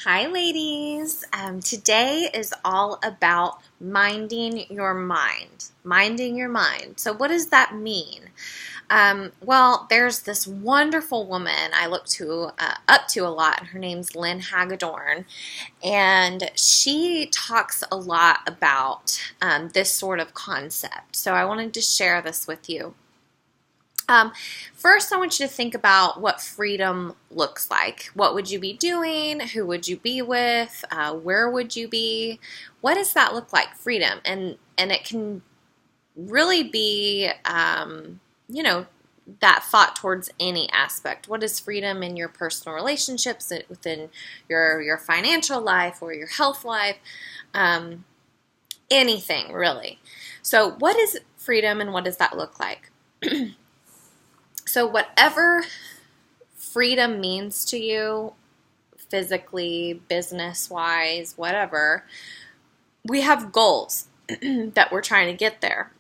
Hi, ladies. Today is all about minding your mind. Minding your mind. So, what does that mean? Well, there's this wonderful woman I look to up to a lot. Her name's Lynn Hagedorn, and she talks a lot about this sort of concept. So, I wanted to share this with you. Um, First, I want you to think about what freedom looks like. What would you be doing? Who would you be with? Where would you be? What does that look like? Freedom, and it can really be, that thought towards any aspect. What is freedom in your personal relationships, within your financial life or your health life? Anything really. So, what is freedom, and what does that look like? So whatever freedom means to you, physically, business-wise, whatever, we have goals that we're trying to get there.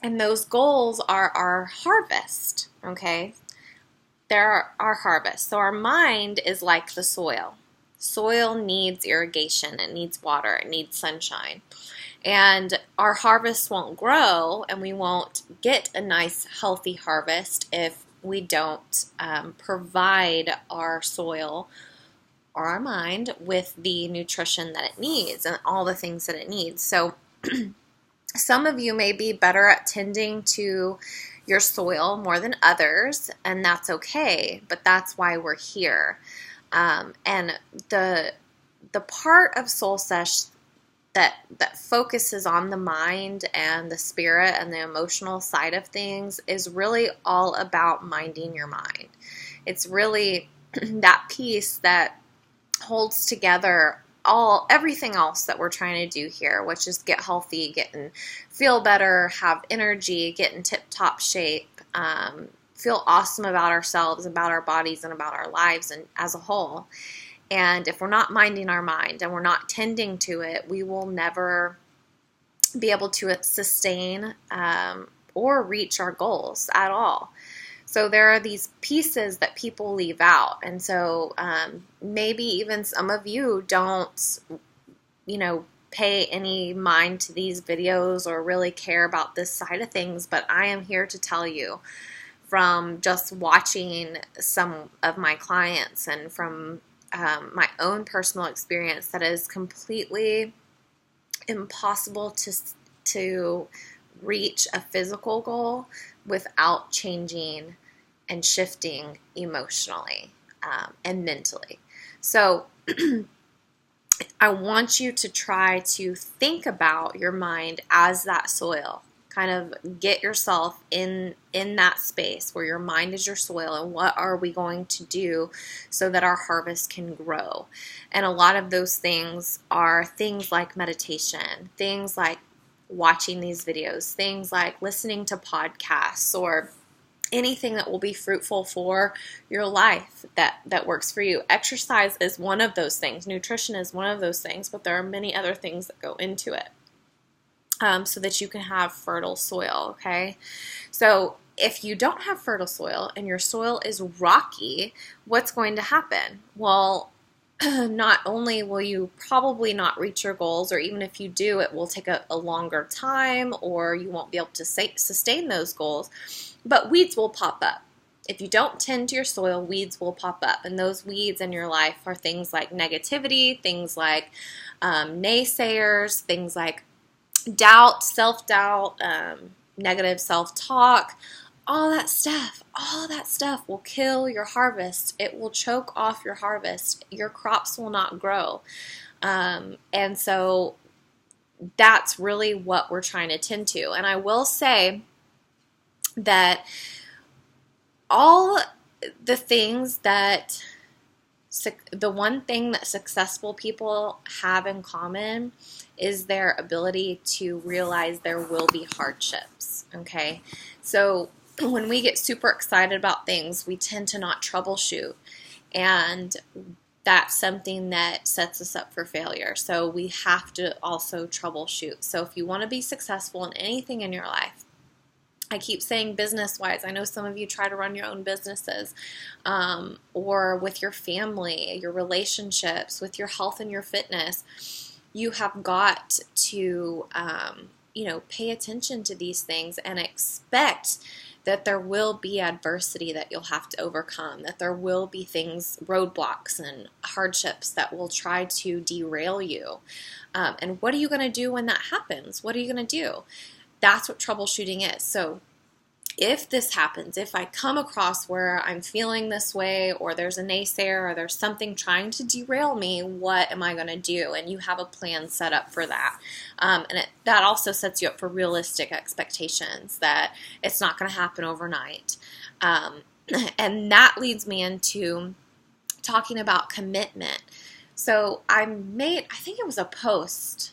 And those goals are our harvest, okay? They're our harvest. So our mind is like the soil. Soil needs irrigation, it needs water, it needs sunshine. And our harvest won't grow, and we won't get a nice, healthy harvest if we don't provide our soil or our mind with the nutrition that it needs and all the things that it needs. So some of you may be better at tending to your soil more than others, and that's okay, but that's why we're here. And the part of Soul Sesh that focuses on the mind and the spirit and the emotional side of things is really all about minding your mind. It's really that piece that holds together everything else that we're trying to do here, which is get healthy, get and feel better, have energy, get in tip-top shape, feel awesome about ourselves, about our bodies, and about our lives and as a whole. And if we're not minding our mind and we're not tending to it, we will never be able to sustain or reach our goals at all. So there are these pieces that people leave out. And so maybe even some of you don't, pay any mind to these videos or really care about this side of things. But I am here to tell you, from just watching some of my clients and from my own personal experience, that is completely impossible to reach a physical goal without changing and shifting emotionally and mentally. So I want you to try to think about your mind as that soil. Kind of get yourself in that space where your mind is your soil, and what are we going to do so that our harvest can grow. And a lot of those things are things like meditation, things like watching these videos, things like listening to podcasts, or anything that will be fruitful for your life that works for you. Exercise is one of those things. Nutrition is one of those things, but there are many other things that go into it. So that you can have fertile soil, okay? So if you don't have fertile soil and your soil is rocky, what's going to happen? Well, not only will you probably not reach your goals, or even if you do, it will take a longer time, or you won't be able to sustain those goals, but weeds will pop up. If you don't tend to your soil, weeds will pop up, and those weeds in your life are things like negativity, things like naysayers, things like doubt, self-doubt, negative self-talk, all that stuff will kill your harvest. It will choke off your harvest. Your crops will not grow. And so that's really what we're trying to tend to. And I will say that all the things that the one thing that successful people have in common is their ability to realize there will be hardships, okay? So when we get super excited about things, we tend to not troubleshoot, and that's something that sets us up for failure. So we have to also troubleshoot. So if you want to be successful in anything in your life, I keep saying business-wise. I know some of you try to run your own businesses, or with your family, your relationships, with your health and your fitness. You have got to, pay attention to these things and expect that there will be adversity that you'll have to overcome, that there will be things, roadblocks and hardships that will try to derail you. And what are you going to do when that happens? What are you going to do? That's what troubleshooting is. So if this happens, if I come across where I'm feeling this way, or there's a naysayer, or there's something trying to derail me, what am I going to do? And you have a plan set up for that. That also sets you up for realistic expectations, that it's not going to happen overnight. And that leads me into talking about commitment. So I think it was a post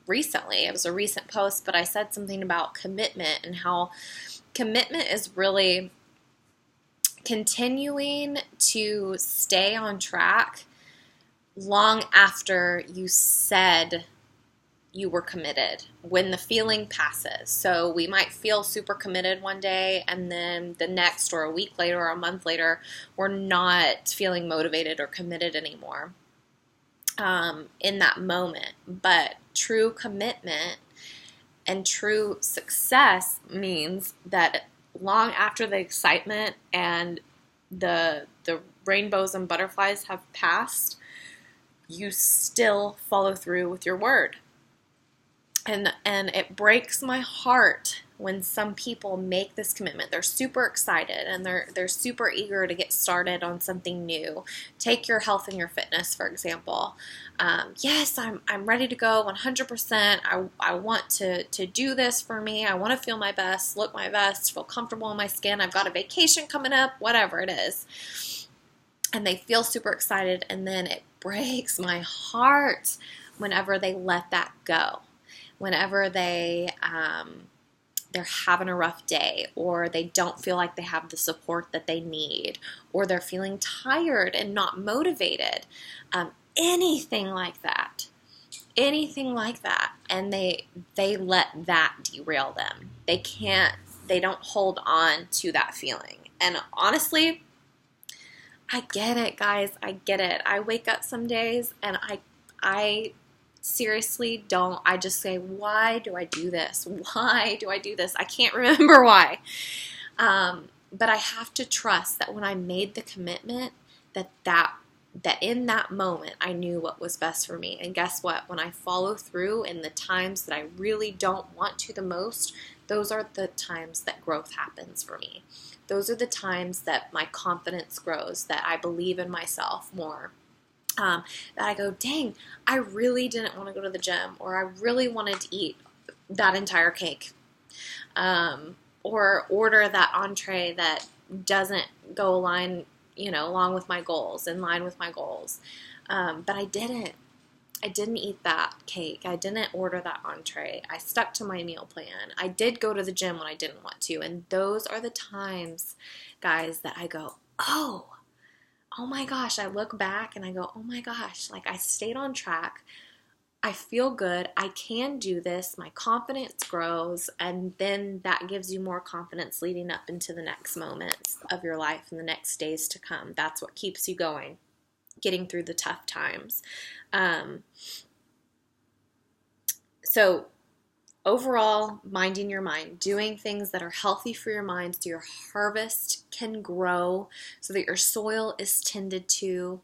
recently. It was a recent post, but I said something about commitment and how commitment is really continuing to stay on track long after you said you were committed, when the feeling passes. So we might feel super committed one day, and then the next, or a week later, or a month later, we're not feeling motivated or committed anymore. In that moment. But true commitment and true success means that long after the excitement and the rainbows and butterflies have passed, you still follow through with your word. And it breaks my heart when some people make this commitment. They're super excited and they're super eager to get started on something new. Take your health and your fitness, for example. Yes, I'm ready to go 100%. I want to do this for me. I want to feel my best, look my best, feel comfortable in my skin. I've got a vacation coming up, whatever it is. And they feel super excited, and then it breaks my heart whenever they let that go. Whenever they're having a rough day, or they don't feel like they have the support that they need, or they're feeling tired and not motivated, anything like that, and they let that derail them. They don't hold on to that feeling. And honestly, I get it, guys. I get it. I wake up some days and I seriously don't. I just say, why do I do this? Why do I do this? I can't remember why. But I have to trust that when I made the commitment, that in that moment I knew what was best for me. And guess what? When I follow through in the times that I really don't want to the most, those are the times that growth happens for me. Those are the times that my confidence grows, that I believe in myself more. That I go, dang, I really didn't want to go to the gym, or I really wanted to eat that entire cake, or order that entree that doesn't go along with my goals, in line with my goals. But I didn't eat that cake. I didn't order that entree. I stuck to my meal plan. I did go to the gym when I didn't want to. And those are the times, guys, that I go, oh my gosh, I look back and I go, oh my gosh, like I stayed on track. I feel good. I can do this. My confidence grows. And then that gives you more confidence leading up into the next moments of your life and the next days to come. That's what keeps you going, getting through the tough times. So overall, minding your mind, doing things that are healthy for your mind so your harvest can grow, so that your soil is tended to,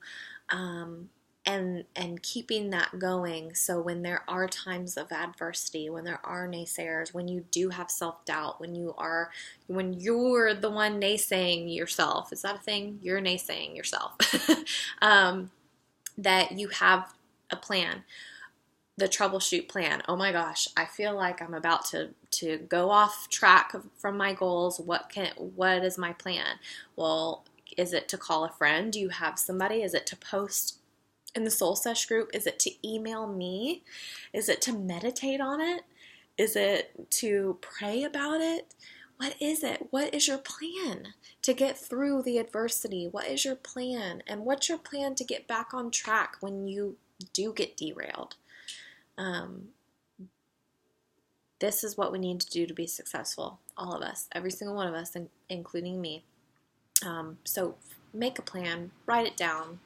and keeping that going. So when there are times of adversity, when there are naysayers, when you do have self-doubt, when you're the one naysaying yourself, is that a thing? You're naysaying yourself. That you have a plan. The troubleshoot plan. Oh my gosh, I feel like I'm about to go off track from my goals. What is my plan? Well, is it to call a friend? Do you have somebody? Is it to post in the Soul Sesh group? Is it to email me? Is it to meditate on it? Is it to pray about it? What is it? What is your plan to get through the adversity? What is your plan? And what's your plan to get back on track when you do get derailed? this is what we need to do to be successful. All of us, every single one of us, including me. So make a plan, write it down,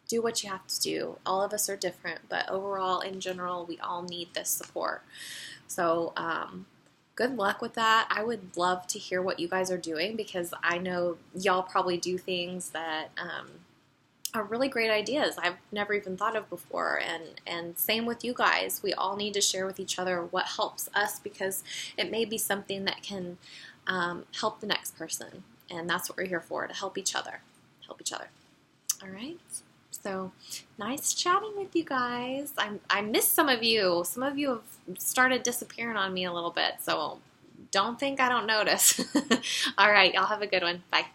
do what you have to do. All of us are different, but overall, in general, we all need this support. So good luck with that. I would love to hear what you guys are doing, because I know y'all probably do things that are really great ideas I've never even thought of before. And same with you guys. We all need to share with each other what helps us, because it may be something that can help the next person. And that's what we're here for, to help each other. Help each other. All right. So nice chatting with you guys. I miss some of you. Some of you have started disappearing on me a little bit, so don't think I don't notice. All right, y'all have a good one. Bye.